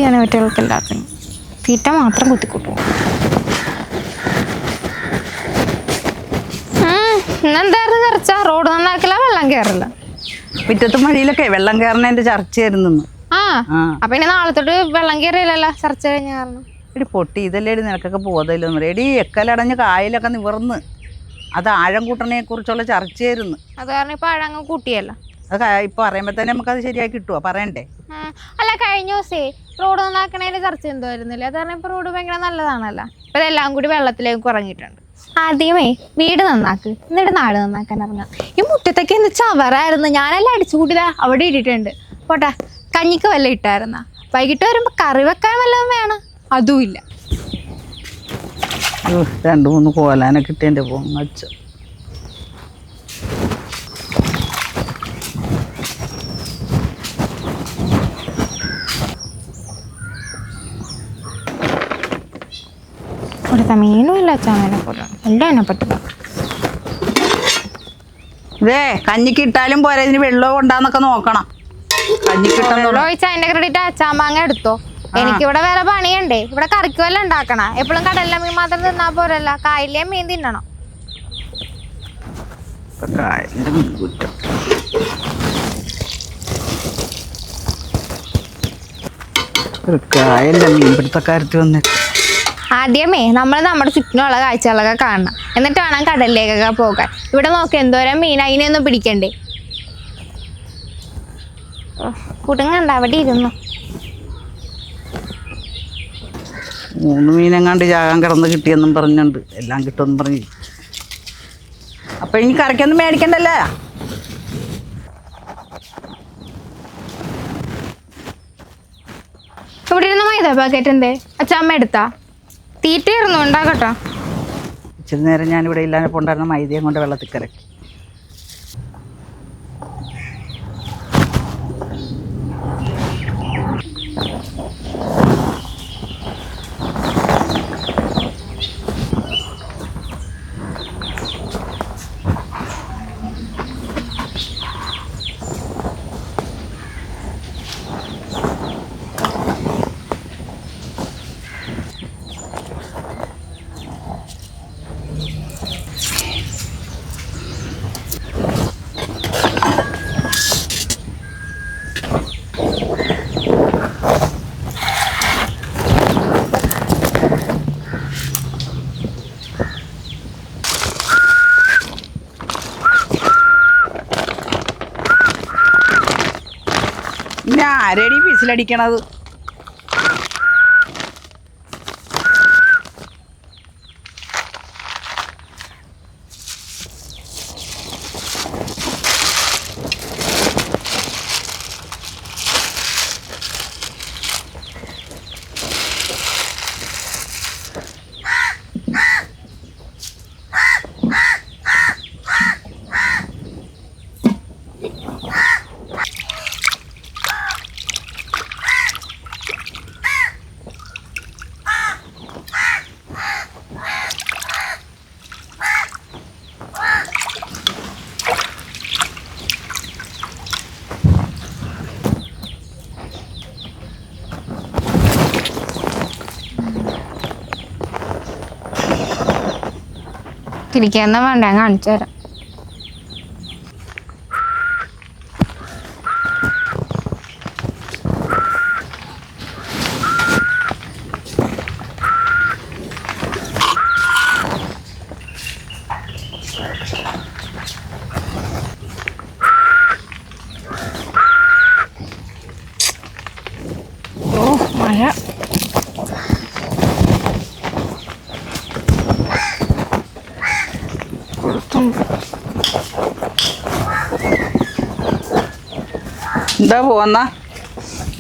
ചെയ്യാനേ പറ്റുകൾക്ക് എല്ലാത്തിനും. തീറ്റ മാത്രം കുത്തിക്കൂട്ടും. ഇന്നെന്തായിരുന്നു ചർച്ച? റോഡ് നന്നാക്കില്ല, വെള്ളം കയറില്ല. മുറ്റത്തും വഴിയിലൊക്കെ വെള്ളം കയറുന്നതിന്റെ ചർച്ചയായിരുന്നു. അപ്പൊ ഇനി നാളെ തൊട്ട് വെള്ളം കയറിയില്ലല്ലോ ചർച്ച കഴിഞ്ഞ കാരണം. എടി പൊട്ടി, ഇതല്ലേ നിനക്കൊക്കെ ബോധമില്ലെന്ന് പറയാം. എടി എക്കലടഞ്ഞ് കായലൊക്കെ നിവർന്ന് അത് ആഴം കൂട്ടണെ കുറിച്ചുള്ള ചർച്ചയായിരുന്നു. അത് കാരണം ഇപ്പൊ ആഴങ്ങ് കൂട്ടിയല്ല. അത് ഇപ്പൊ പറയുമ്പോ തന്നെ നമുക്കത് ശരിയാക്കി കിട്ടുവോ? പറയണ്ടേ? അല്ല, കഴിഞ്ഞ ദിവസേ റോഡ് നന്നാക്കണേന്റെ ചർച്ച എന്തോ ആയിരുന്നില്ലേ? അത് കാരണം ഇപ്പൊ റോഡ് ഭയങ്കര നല്ലതാണല്ലോ. ഇപ്പൊ ഇതെല്ലാം കൂടി വെള്ളത്തിലേക്ക് ഇറങ്ങിയിട്ടുണ്ട്. ആദ്യമേ വീട് നന്നാക്ക്, എന്നിട്ട് നാട് നന്നാക്കാൻ ഇറങ്ങാം. ഈ മുറ്റത്തൊക്കെ എന്ത് ചവറായിരുന്നു. ഞാനെല്ലാം അടിച്ചു കൂട്ടിയതാ അവിടെ ഇട്ടിട്ടുണ്ട്. പോട്ടെ, കഞ്ഞിക്ക് വല്ല ഇട്ടായിരുന്ന. വൈകിട്ട് വരുമ്പോ കറി വെക്കാൻ വല്ലതും വേണം, അതും ഇല്ല. 2-3 കോലാനൊക്കെ ഇട്ടേന്റെ പോങ്ങച്ച. കൊടുത്ത മീനും ഇല്ല, അച്ചാമ്മേനെ പോലെ എല്ലാം എന്നെ പറ്റില്ല. ഇതേ കഞ്ഞിക്ക് ഇട്ടാലും പോരാ, ഇതിന് വെള്ളം ഉണ്ടാന്നൊക്കെ നോക്കണം. വെള്ളം ഒഴിച്ചാൽ അതിന്റെ ക്രെഡിറ്റ് അച്ചാമ്മ എടുത്തോ. എനിക്കിവിടെ വേറെ പണിയുണ്ടേ. ഇവിടെ കറിക്ക് വല്ല ഉണ്ടാക്കണ. എപ്പോഴും കടലിലെ മീൻ മാത്രം തിന്നാ പോരല്ല, കായലിലെ മീൻ തിന്നണം. കായലിലെ മീൻപിടുത്തക്കാരത്തി വന്നിട്ട് ആദ്യമേ നമ്മൾ നമ്മുടെ ചുറ്റിനുള്ള കാഴ്ചകളൊക്കെ കാണണം, എന്നിട്ട് വേണം കടലിലേക്കൊക്കെ പോകാൻ. ഇവിടെ നോക്കി എന്തോരം മീൻ, അതിനൊന്നും പിടിക്കണ്ടേ. കുടുങ്ങണ്ട, അവിടെ ഇരുന്നു. 3 മീനെങ്ങാണ്ട് ചാകാൻ കിടന്ന് കിട്ടിയെന്നും പറഞ്ഞുണ്ട്. എല്ലാം കിട്ടുമെന്നും പറഞ്ഞു. അപ്പൊ ഇനി കറിക്കൊന്നും മേടിക്കണ്ടല്ലേ? ഇവിടെ ഇരുന്ന മൈദ പാക്കറ്റ് എന്തേ? അച്ചാമ്മ എടുത്താ? തീറ്റ ഇരുന്നു ഉണ്ടാകട്ടോ. ഇച്ചിരി നേരം ഞാനിവിടെ ഇല്ലാതെ ഉണ്ടായിരുന്ന മൈദയും കൊണ്ട് വെള്ളത്തിൽ കലക്കി. പിന്നെ ആരേടി വിസിലടിക്കണത്? തിരിക്കാന്ന വേണ്ട, ഞാൻ കാണിച്ചു തരാം. മഴ എന്താ പോന്ന?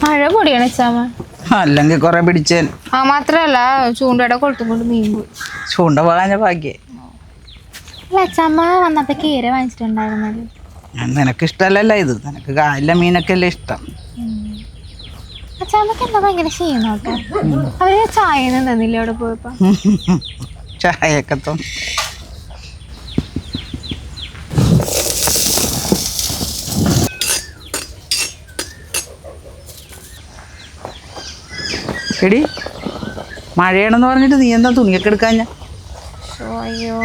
മഴ പൊടിയാണ് അച്ചാമ്മ. അല്ലെങ്കിൽ കൊറേ പിടിച്ചേൻ. മാത്രല്ല ചൂണ്ടയുടെ കൊളുത്തും കൊണ്ട് മീൻ പോയി. ചൂണ്ട പോകാഞ്ഞ ഭാഗ്യേ. അല്ല, അച്ചാമ്മ വന്നപ്പോ കീര വാങ്ങിച്ചിട്ടുണ്ടായിരുന്നല്ലോ. നിനക്ക് ഇഷ്ടല്ലല്ലോ ഇത്. നിനക്ക് കായലിലെ മീനൊക്കെ അല്ലേ ഇഷ്ടം. അച്ചാമ്മക്ക് എന്താ ഭയങ്കര ക്ഷീണോട്ടെ. അവര് ചായ തന്നില്ലേ അവിടെ പോയപ്പോ? ചായയൊക്കെ എടി മഴയാണെന്ന് പറഞ്ഞിട്ട് നീ എന്താ തുണിയൊക്കെ എടുക്കാൻ ഞാൻ അയ്യോ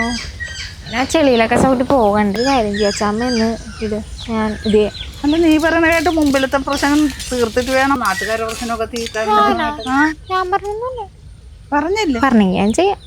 ഞാൻ ചെളിയിലൊക്കെ ചവിട്ടി പോകണ്ട കാര്യം ചേച്ചാമ്മ എന്ന് ഇത് ഞാൻ ഇത് അല്ല നീ പറയണ കേട്ട് മുമ്പിലത്തെ പ്രശ്നം തീർത്തിട്ട് വേണം നാട്ടുകാരുടെ പ്രശ്നമൊക്കെ തീർക്കാൻ. ഞാൻ പറഞ്ഞൊന്നുമില്ല. പറഞ്ഞില്ലേ? പറഞ്ഞെങ്കിൽ ഞാൻ ചെയ്യാം.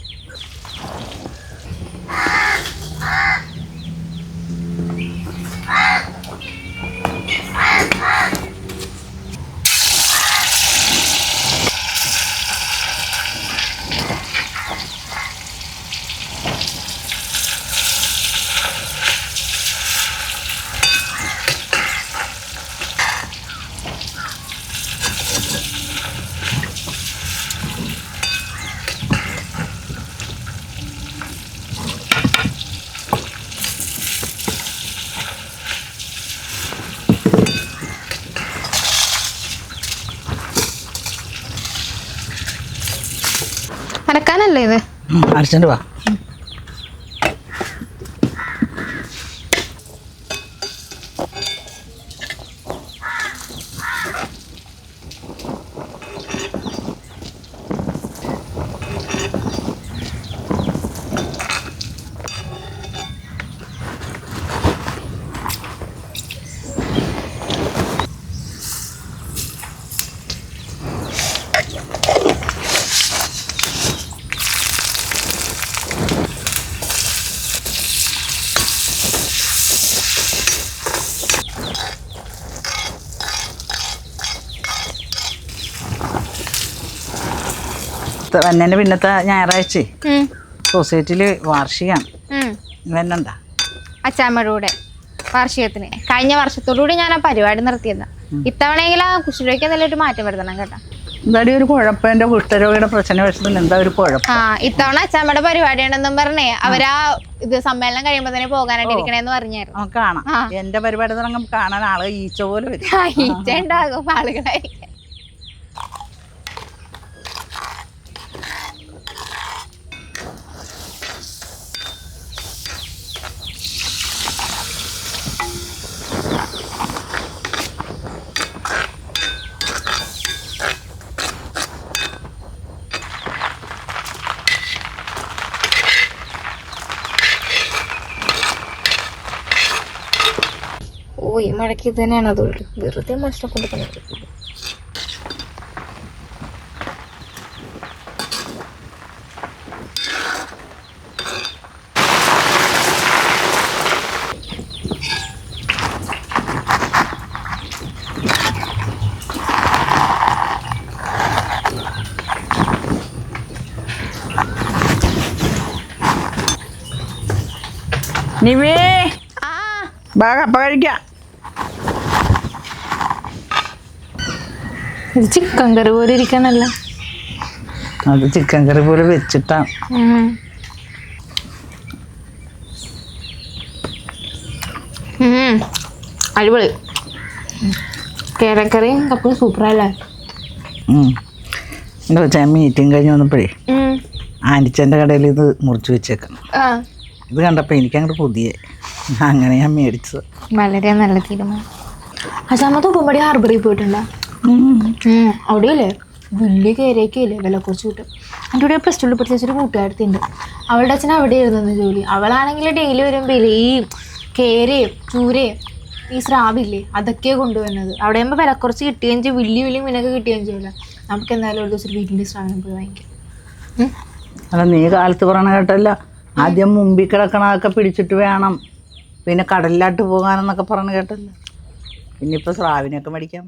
അരക്കാനല്ലേ ഇത്? അരച്ചോണ്ട് വാ. വന്നതിൻ്റെ പിന്നത്തെ ഞായറാഴ്ച സൊസൈറ്റിയിൽ വാർഷികമാണ്. വന്നണ്ട അച്ചാമ്മയുടെ കൂടെ വാർഷികത്തിന്? കഴിഞ്ഞ വർഷത്തോടുകൂടി ഞാൻ ആ പരിപാടി നിർത്തിയതാ. ഇത്തവണയെങ്കിൽ ആ കുശിലേക്ക് നല്ലൊരു മാറ്റം വരുത്തണം കേട്ടോ. എന്താടി ഒരു കുഴപ്പം? എൻ്റെ കുഷ്ഠരോഗിയുടെ പ്രശ്നം വെച്ചതിന് എന്താ ഒരു കുഴപ്പം? ഇത്തവണ അച്ചാമ്മയുടെ പരിപാടിയാണെന്നും പറഞ്ഞേ അവരാ ഇത് സമ്മേളനം കഴിയുമ്പോ തന്നെ പോകാനായിട്ട് ഇരിക്കണേന്ന് പറഞ്ഞായിരുന്നു. കാണാം എന്റെ പരിപാടി തുടങ്ങും കാണാൻ ആളുകൾ ഈച്ച പോലെ വരും. ഈച്ച ഉണ്ടാകും ആളുകളായിരിക്കും. ഓ ഈ മഴയ്ക്ക് ഇത് തന്നെയാണ് അത് വെറുതെ മനുഷ്യനെ കൊണ്ട് പണിയത്. നിവേ കപ്പ കഴിക്കാം. ഇത് ചിക്കൻ കറി പോലെ ഇരിക്കണല്ലോ. അത് ചിക്കൻ കറി പോലെ വെച്ചിട്ടാ. അടിപൊളി. കേരക്കറിയും കപ്പയും സൂപ്പറല്ലേ? എൻ്റെ കൊച്ചാ മീറ്റിംഗ് കഴിഞ്ഞ് വന്നപ്പോഴേ ആൻറ്റിച്ചൻ്റെ കടയിൽ ഇത് മുറിച്ച് വെച്ചേക്കണം. ഇത് കണ്ടപ്പോൾ എനിക്കങ്ങോട്ട് പുതിയ അങ്ങനെ ഞാൻ മേടിച്ചത്. വളരെ നല്ല തീരുമാനം. അച്ഛാമ്മ തൂപ്പമ്പടി ഹാർബറിൽ പോയിട്ടുണ്ടോ? അവിടെയല്ലേ വലിയ കേരയൊക്കെയല്ലേ വില കുറച്ച് കിട്ടും. എൻ്റെ കൂടെ പ്ലസ് ടുവിൽ പഠിച്ചൊരു കൂട്ടുകാരത്തിണ്ട്. അവളുടെ അച്ഛൻ അവിടെ ആയിരുന്നു ജോലി. അവളാണെങ്കിൽ ഡെയിലി വരുമ്പോൾ ഈ കേരയും ചൂരയും ഈ സ്രാവില്ലേ അതൊക്കെയാണ് കൊണ്ടുവന്നത്. അവിടെ ആകുമ്പോൾ വില കുറച്ച് കിട്ടുകയും ചെയ്യും, വലിയ വലിയ മീനൊക്കെ കിട്ടുകയും ചെയ്യില്ല. നമുക്ക് എന്തായാലും ഒരു ദിവസം ഒരു വീട്ടിൻ്റെ സ്രാവിനെ പോയി വാങ്ങിക്കാം. അല്ല നീ കാലത്ത് പറയണ കേട്ടല്ല, ആദ്യം മുമ്പിൽ കിടക്കണതൊക്കെ പിടിച്ചിട്ട് വേണം പിന്നെ കടലിലാട്ട് പോകാനെന്നൊക്കെ പറഞ്ഞ് കേട്ടല്ലോ. പിന്നെ ഇപ്പോൾ സ്രാവിനെയൊക്കെ മേടിക്കാം.